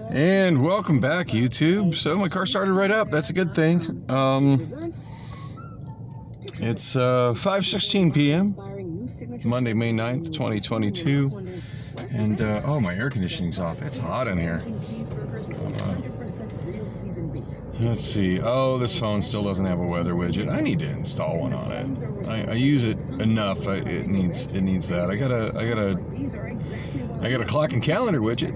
And welcome back, YouTube. So my car started right up. That's a good thing. It's 5:16 p.m. Monday, May 9th, 2022. And oh, my air conditioning's off. It's hot in here. Let's see. Oh, this phone still doesn't have a weather widget. I need to install one on it. I use it enough. It needs that. I got a clock and calendar widget.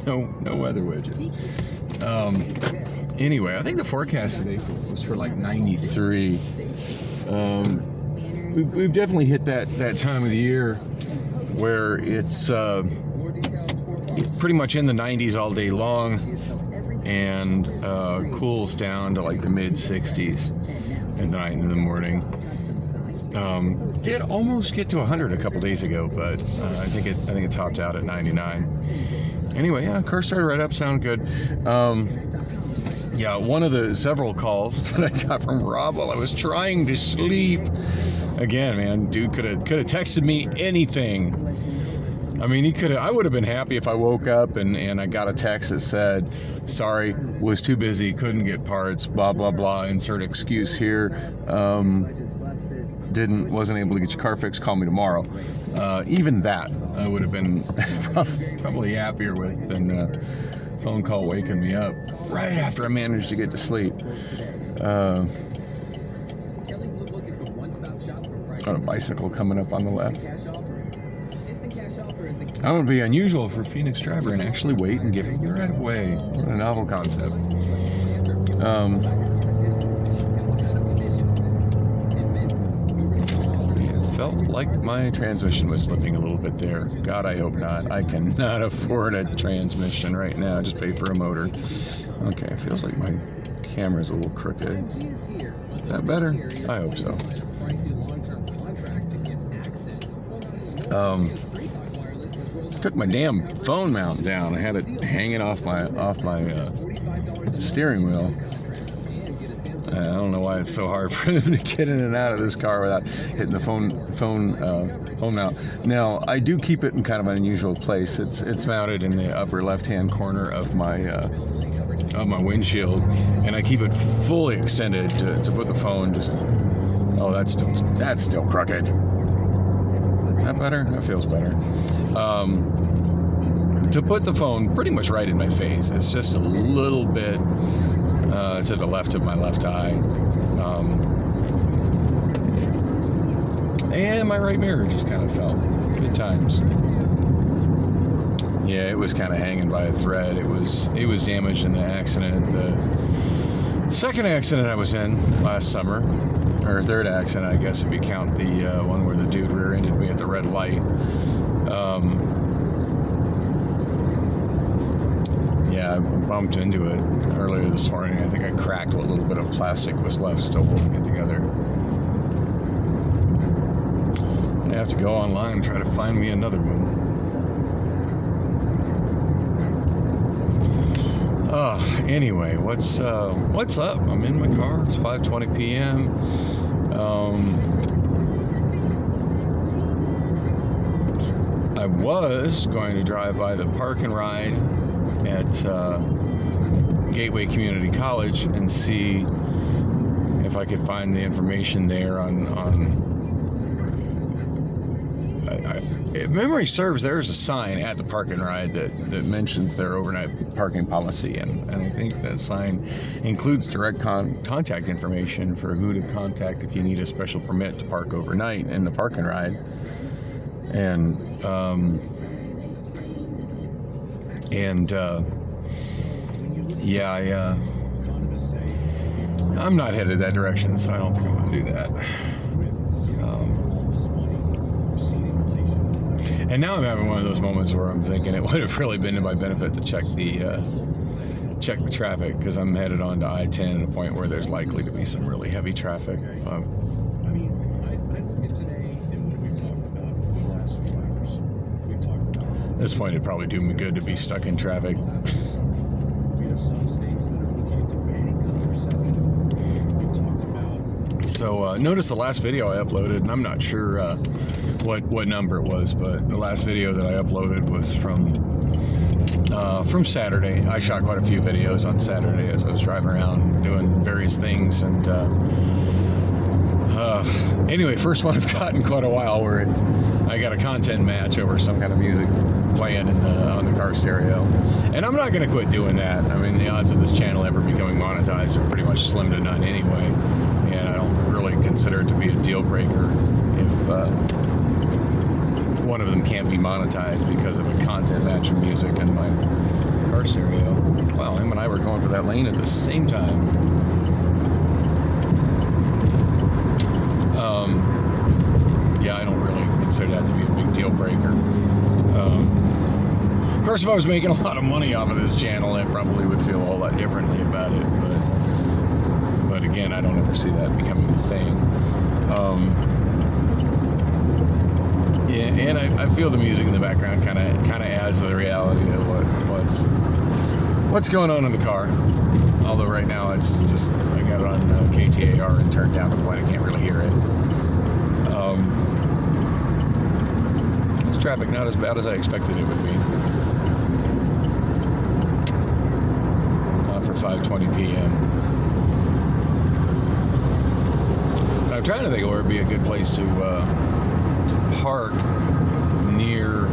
no weather widget. Anyway, I think the forecast today was for like 93. We've definitely hit that time of the year where it's pretty much in the 90s all day long, and cools down to like the mid 60s at night and in the morning. Did almost get to 100 a couple days ago, but I think it topped out at 99. Anyway, yeah, car started right up, sound good. Yeah, one of the several calls that I got from Rob while I was trying to sleep. Again, man, dude could have texted me anything. I mean, I would have been happy if I woke up and I got a text that said, sorry, was too busy, couldn't get parts, blah, blah, blah, insert excuse here. Wasn't able to get your car fixed, call me tomorrow. Even that I would have been probably happier with than a phone call waking me up right after I managed to get to sleep. Got a bicycle coming up on the left. That would be unusual for a Phoenix driver and actually wait and give him the right of way. What a novel concept. Felt like my transmission was slipping a little bit there. God, I hope not. I cannot afford a transmission right now. Just pay for a motor. Okay, it feels like my camera's a little crooked. Is that better? I hope so. Took my damn phone mount down. I had it hanging off my steering wheel. I don't know why it's so hard for them to get in and out of this car without hitting the phone mount. Now, I do keep it in kind of an unusual place. It's mounted in the upper left-hand corner of my windshield, and I keep it fully extended to put the phone just. Oh, that's still crooked. Is that better? That feels better. To put the phone pretty much right in my face. It's just a little bit to the left of my left eye. And my right mirror just kind of fell. Good times. Yeah, it was kind of hanging by a thread. It was damaged in the accident. The second accident I was in last summer, or third accident, I guess, if you count the one where the dude rear-ended me at the red light. Yeah, I bumped into it earlier this morning. I think I cracked what little bit of plastic was left, still holding it together. I have to go online and try to find me another one. Anyway, what's up? I'm in my car. It's 5:20 p.m. I was going to drive by the park and ride at Gateway Community College and see if I could find the information there on if memory serves, there's a sign at the park and ride that mentions their overnight parking policy, and I think that sign includes direct contact information for who to contact if you need a special permit to park overnight in the park and ride. I'm not headed that direction, so I don't think I'm going to do that. And now I'm having one of those moments where I'm thinking it would have really been to my benefit to check the traffic, because I'm headed on to I-10 at a point where there's likely to be some really heavy traffic. At this point, it'd probably do me good to be stuck in traffic. So notice the last video I uploaded, and I'm not sure what number it was, but the last video that I uploaded was from from Saturday. I shot quite a few videos on Saturday as I was driving around doing various things, and anyway, first one I've got in quite a while where I got a content match over some kind of music playing on the car stereo. And I'm not going to quit doing that. I mean, the odds of this channel ever becoming monetized are pretty much slim to none anyway. And I don't really consider it to be a deal breaker if one of them can't be monetized because of a content match of music in my car stereo. Wow, him and I were going for that lane at the same time. Yeah, I don't really consider that to be a big deal breaker. Of course, if I was making a lot of money off of this channel, I probably would feel a whole lot differently about it. But again, I don't ever see that becoming a thing. Yeah, and I feel the music in the background kind of adds to the reality of what's going on in the car. Although right now it's just I got it on KTAR and turned down to the point I can't really hear it. This traffic not as bad as I expected it would be. For 5:20 p.m. So I'm trying to think of where would be a good place to park near.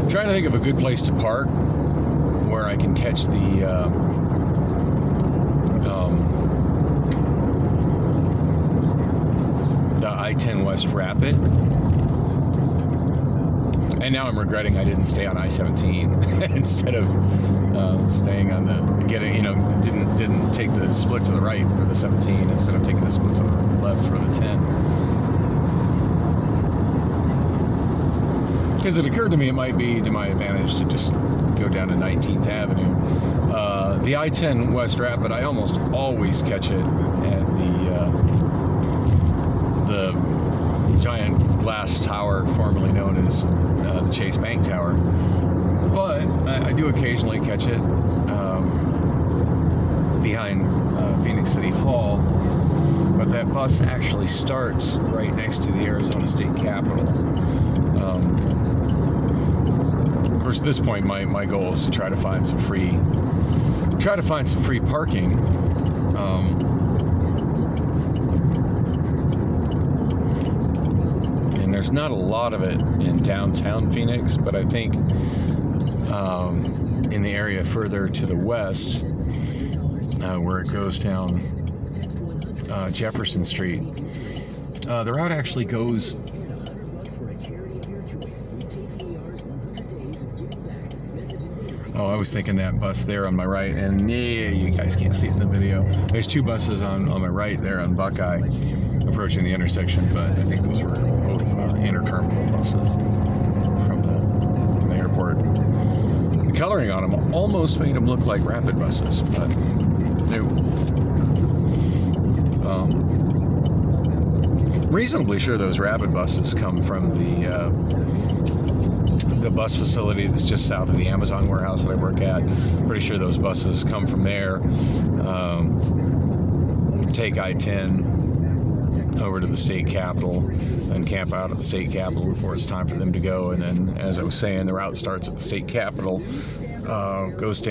Trying to think of a good place to park where I can catch the I-10 West Rapid. And now I'm regretting I didn't stay on I-17 instead of staying on didn't take the split to the right for the 17 instead of taking the split to the left for the 10. Because it occurred to me it might be to my advantage to just go down to 19th Avenue. The I-10 West Rapid, I almost always catch it at the giant glass tower formerly known as the Chase Bank Tower. But I do occasionally catch it behind Phoenix City Hall. But that bus actually starts right next to the Arizona State Capitol. Of course, at this point, my goal is to try to find some free parking. And there's not a lot of it in downtown Phoenix, but I think in the area further to the west, where it goes down Jefferson Street, the route actually goes. Oh, I was thinking that bus there on my right, and yeah, you guys can't see it in the video. There's two buses on my right there on Buckeye approaching the intersection, but I think those were both interterminal buses from the airport. The coloring on them almost made them look like rapid buses, but no. Reasonably sure those rapid buses come from the bus facility that's just south of the Amazon warehouse that I work at. Pretty sure those buses come from there. Take I-10 over to the state capitol and camp out at the state capitol before it's time for them to go. And then, as I was saying, the route starts at the state capitol, goes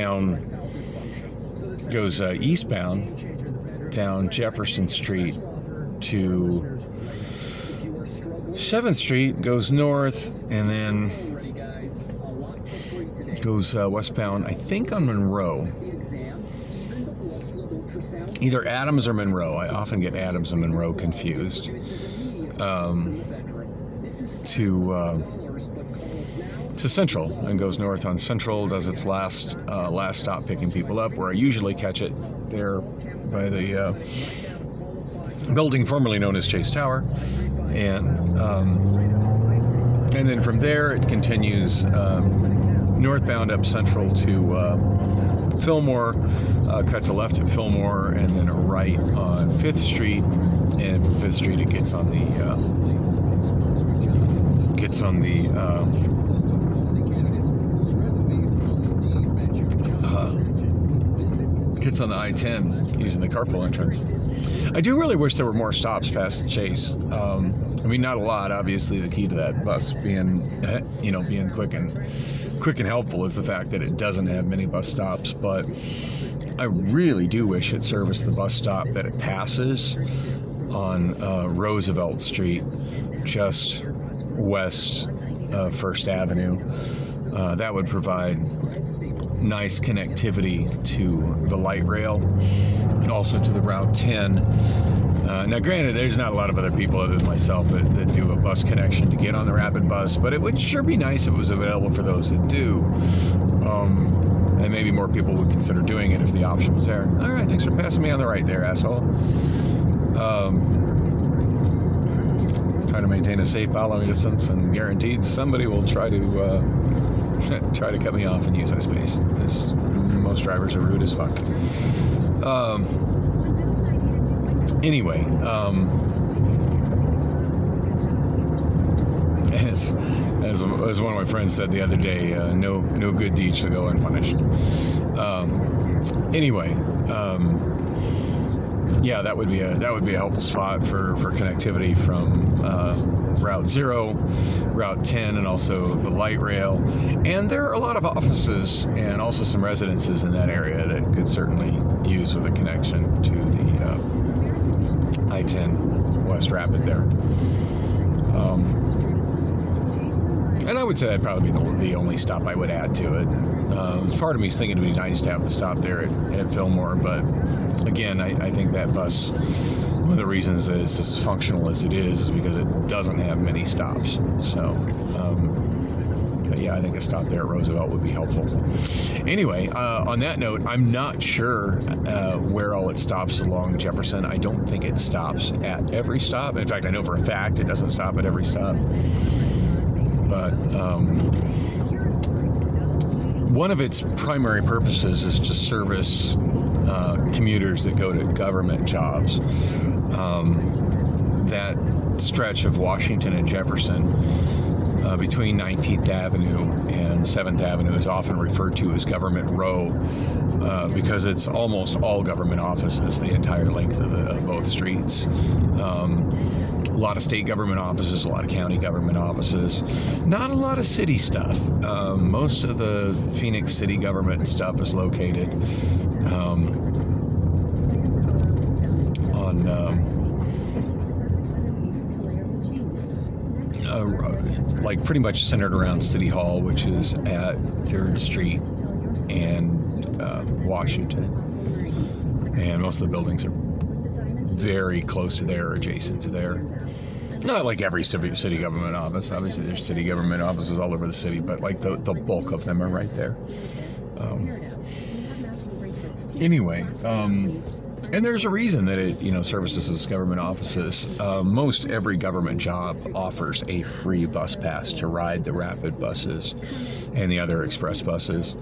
eastbound down Jefferson Street to 7th Street, goes north, and then goes westbound, I think on Monroe. Either Adams or Monroe. I often get Adams and Monroe confused. To Central, and goes north on Central, does its last stop picking people up, where I usually catch it there by the building formerly known as Chase Tower. And then from there it continues northbound up Central to Fillmore, cuts a left at Fillmore, and then a right on 5th Street. And from 5th Street it gets on the I-10 using the carpool entrance. I do really wish there were more stops past the Chase. I mean, not a lot. Obviously, the key to that bus being quick and helpful is the fact that it doesn't have many bus stops. But I really do wish it serviced the bus stop that it passes on Roosevelt Street, just west of First Avenue. That would provide nice connectivity to the light rail and also to the Route 10. Now, granted, there's not a lot of other people other than myself that do a bus connection to get on the rapid bus, but it would sure be nice if it was available for those that do. And maybe more people would consider doing it if the option was there. All right, thanks for passing me on the right there, asshole. Try to maintain a safe following distance, and guaranteed somebody will try to cut me off and use that space. Because most drivers are rude as fuck. Anyway, as one of my friends said the other day, no good deed should go unpunished. Yeah, that would be a helpful spot for connectivity from Route 0, Route 10, and also the light rail. And there are a lot of offices and also some residences in that area that could certainly use with a connection to the I-10 West Rapid there. And I would say that'd probably be the only stop I would add to it. Part of me is thinking it'd be nice to have the stop there at Fillmore, but again, I think that bus, one of the reasons that it's as functional as it is because it doesn't have many stops. So, but yeah, I think a stop there at Roosevelt would be helpful. Anyway, on that note, I'm not sure where all it stops along Jefferson. I don't think it stops at every stop. In fact, I know for a fact it doesn't stop at every stop. But one of its primary purposes is to service commuters that go to government jobs. That stretch of Washington and Jefferson between 19th Avenue and 7th Avenue is often referred to as Government Row because it's almost all government offices, the entire length of both streets. A lot of state government offices, a lot of county government offices, not a lot of city stuff. Most of the Phoenix city government stuff is located like pretty much centered around City Hall, which is at 3rd Street and Washington. And most of the buildings are very close to there or adjacent to there. Not like every city government office. Obviously, there's city government offices all over the city, but like the bulk of them are right there. Anyway, and there's a reason that it, services as government offices. Most every government job offers a free bus pass to ride the rapid buses and the other express buses.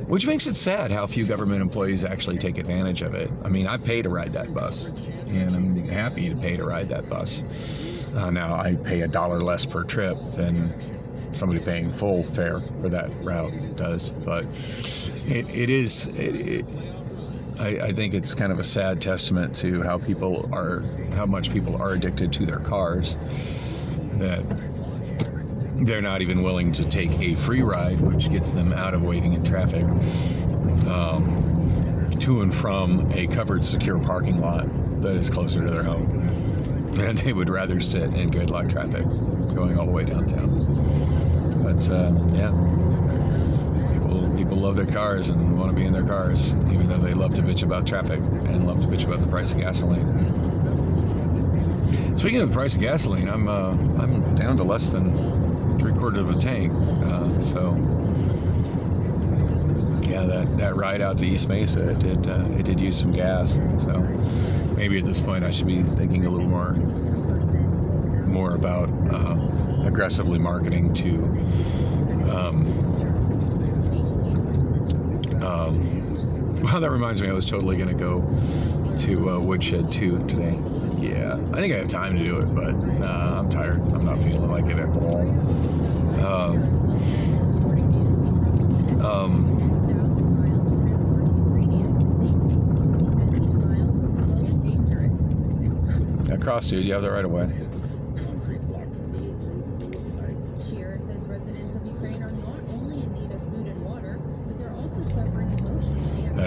Which makes it sad how few government employees actually take advantage of it. I mean, I pay to ride that bus, and I'm happy to pay to ride that bus. Now, I pay $1 less per trip than somebody paying full fare for that route does, but I think it's kind of a sad testament to how much people are addicted to their cars, that they're not even willing to take a free ride, which gets them out of waiting in traffic, to and from a covered, secure parking lot that is closer to their home. And they would rather sit in gridlock traffic going all the way downtown. But, yeah. People love their cars and want to be in their cars, even though they love to bitch about traffic and love to bitch about the price of gasoline. Speaking of the price of gasoline, I'm down to less than 3/4 of a tank. So yeah, that ride out to East Mesa, it did use some gas. So maybe at this point I should be thinking a little more about aggressively marketing to. Well, that reminds me, I was totally going to go to Woodshed 2 today. Yeah, I think I have time to do it, but I'm tired. I'm not feeling like it at all. Across, dude, you have the right of way.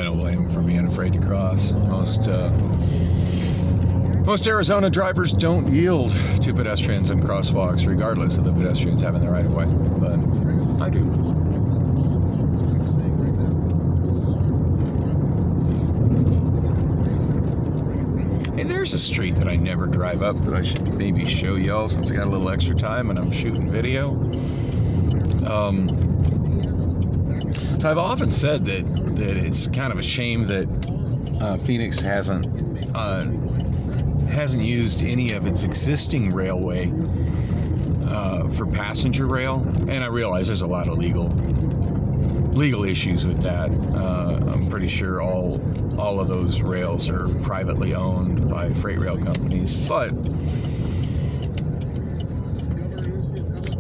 don't blame them for being afraid to cross. Most Arizona drivers don't yield to pedestrians and crosswalks, regardless of the pedestrians having the right of way. But I do. Hey, there's a street that I never drive up that I should maybe show y'all since I got a little extra time and I'm shooting video. So I've often said that it's kind of a shame that Phoenix hasn't used any of its existing railway for passenger rail, and I realize there's a lot of legal issues with that. I'm pretty sure all of those rails are privately owned by freight rail companies, but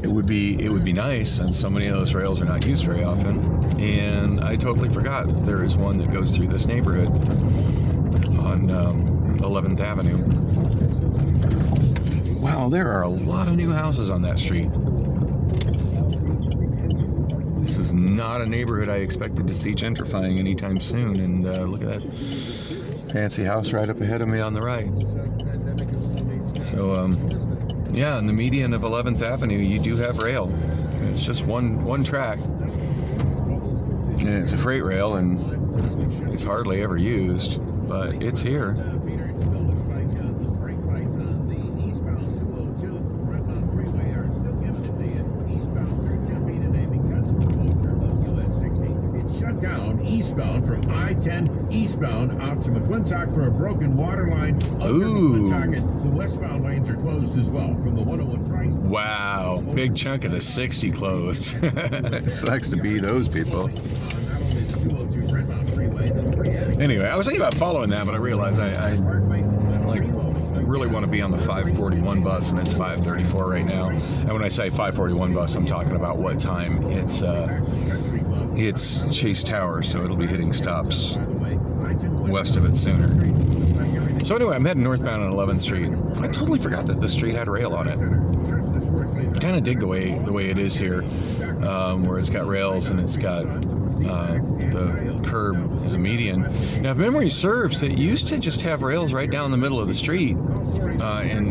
it would be nice, since so many of those rails are not used very often. And I totally forgot that there is one that goes through this neighborhood on 11th Avenue. Wow, there are a lot of new houses on that street. This is not a neighborhood I expected to see gentrifying anytime soon. And look at that fancy house right up ahead of me on the right. So, yeah, in the median of 11th Avenue, you do have rail. It's just one track. And it's a freight rail, and it's hardly ever used, but it's here. Eastbound from I-10 eastbound out to McClintock for a broken water line. Ooh. The westbound lanes are closed as well from the 101 Price. Wow, big chunk of the 60 closed. It sucks to be those people. Anyway, I was thinking about following that, but I realized I really want to be on the 541 bus, and it's 5:34 right now. And when I say 541 bus, I'm talking about what time it's Chase Tower, so it'll be hitting stops west of it sooner. So anyway, I'm heading northbound on 11th Street. I totally forgot that this street had rail on it. I kind of dig the way it is here, where it's got rails and it's got the curb as a median. Now, if memory serves, it used to just have rails right down the middle of the street, and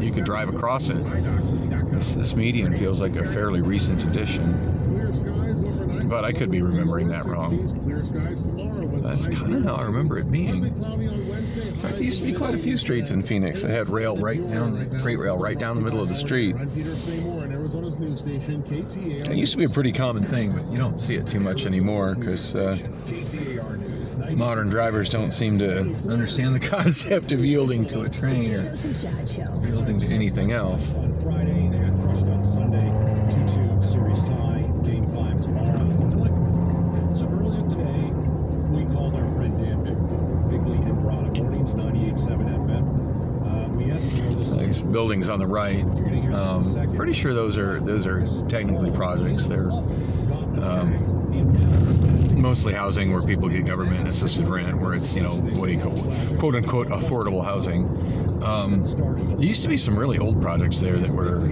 you could drive across it. This median feels like a fairly recent addition. But I could be remembering that wrong. That's kind of how I remember it being. In fact, there used to be quite a few streets in Phoenix that had freight rail right down the middle of the street. It used to be a pretty common thing, but you don't see it too much anymore because modern drivers don't seem to understand the concept of yielding to a train or yielding to anything else. Buildings on the right. Pretty sure those are technically projects. They're mostly housing where people get government assisted rent, where it's, what do you call it, quote unquote affordable housing. There used to be some really old projects there that were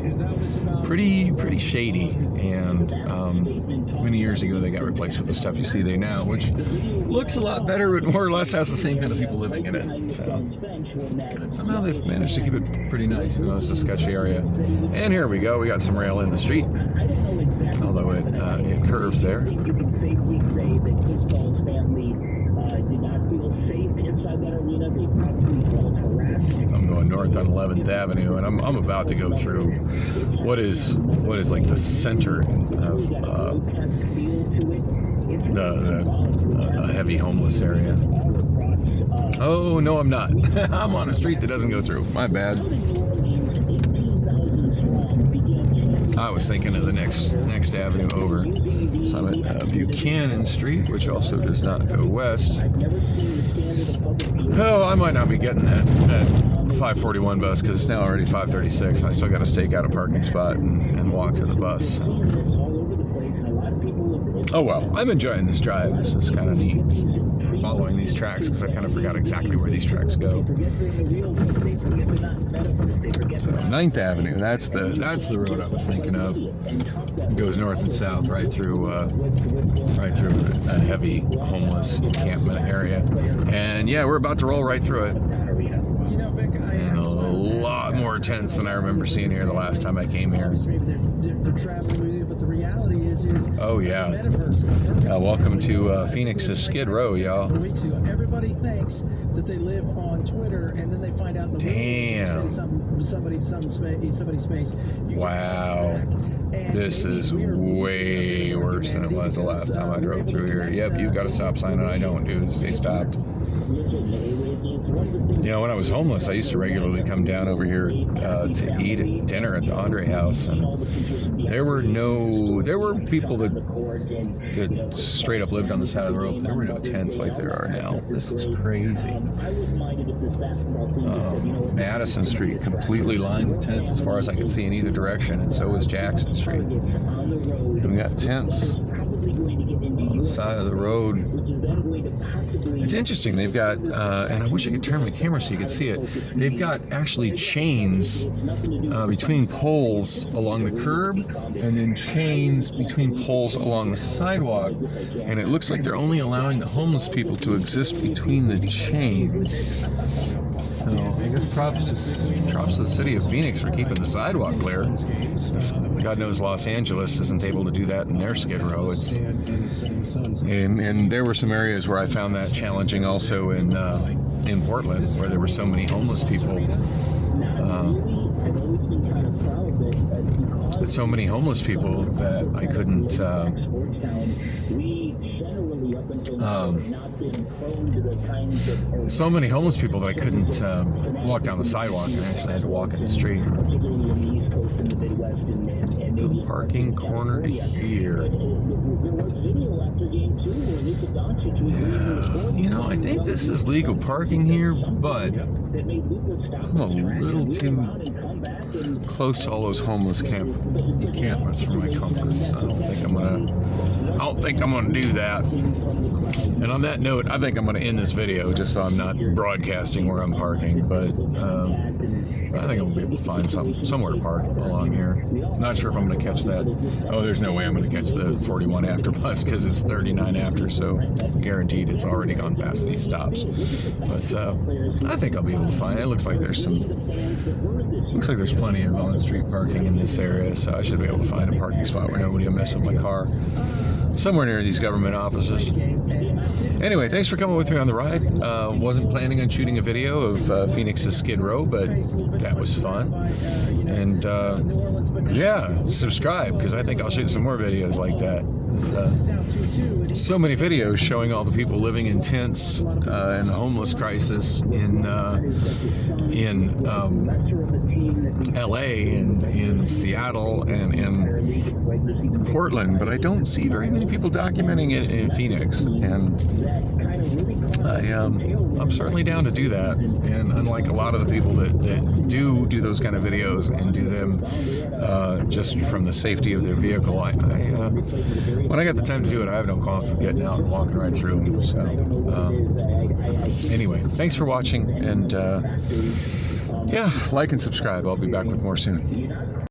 pretty shady, and many years ago they got replaced with the stuff you see there now, which looks a lot better, but more or less has the same kind of people living in it. So somehow they've managed to keep it pretty nice, even though it's a sketchy area. And here we go, we got some rail in the street, although it curves there. I'm going north on 11th Avenue, and I'm about to go through what is like the center of the heavy homeless area. Oh no, I'm not. I'm on a street that doesn't go through. My bad. I was thinking of the next avenue over. So I'm at Buchanan Street, which also does not go west. Oh, I might not be getting that 541 bus because it's now already 5:36. I still got to stake out a parking spot and walk to the bus. Oh well, I'm enjoying this drive. This is kind of neat, following these tracks, because I kind of forgot exactly where these tracks go. 9th Avenue, that's the road I was thinking of. It goes north and south right through a heavy homeless encampment area. And yeah, we're about to roll right through it. And a lot more tents than I remember seeing here the last time I came here. Oh yeah. Welcome to Phoenix's Skid Row, y'all. Everybody thinks that they live on Twitter, and then they find out. Damn. Somebody's face. Wow. This is way worse than it was the last time I drove through here. Yep, you've got a stop sign, and I don't, dude. Stay stopped. You know, when I was homeless, I used to regularly come down over here to eat at dinner at the Andre House, and there were people that straight up lived on the side of the road. There were no tents like there are now. This is crazy. Madison Street completely lined with tents as far as I could see in either direction, and so was Jackson Street. And we got tents on the side of the road. It's interesting. They've got, and I wish I could turn my camera so you could see it. They've got actually chains between poles along the curb, and then chains between poles along the sidewalk. And it looks like they're only allowing the homeless people to exist between the chains. So I guess props to the city of Phoenix for keeping the sidewalk clear. God knows Los Angeles isn't able to do that in their Skid Row. And there were some areas where I found that challenging also in Portland, where there were so many homeless people. That I couldn't. So many homeless people that I couldn't walk down the sidewalk, and I actually had to walk in the street. The parking corner to here. Yeah, you know, I think this is legal parking here, but I'm a little too close to all those homeless encampments for my comfort. So I don't think I'm gonna do that. And on that note, I think I'm gonna end this video just so I'm not broadcasting where I'm parking. But I think I'm gonna be able to find somewhere to park along here. Not sure if I'm gonna catch that. Oh, there's no way I'm gonna catch the 41 after bus because it's 39 after. So guaranteed it's already gone past these stops. But I think I'll be able to find it. It looks like there's plenty of on-street parking in this area, so I should be able to find a parking spot where nobody will mess with my car. Somewhere near these government offices. Anyway, thanks for coming with me on the ride. Wasn't planning on shooting a video of Phoenix's Skid Row, but that was fun. And yeah, subscribe, because I think I'll shoot some more videos like that. So many videos showing all the people living in tents and the homeless crisis in LA and in Seattle and in Portland, but I don't see very many people documenting it in Phoenix. And I'm certainly down to do that. And unlike a lot of the people that do those kind of videos and do them just from the safety of their vehicle, when I got the time to do it, I have no qualms with getting out and walking right through them. So anyway, thanks for watching, and yeah, like and subscribe. I'll be back with more soon.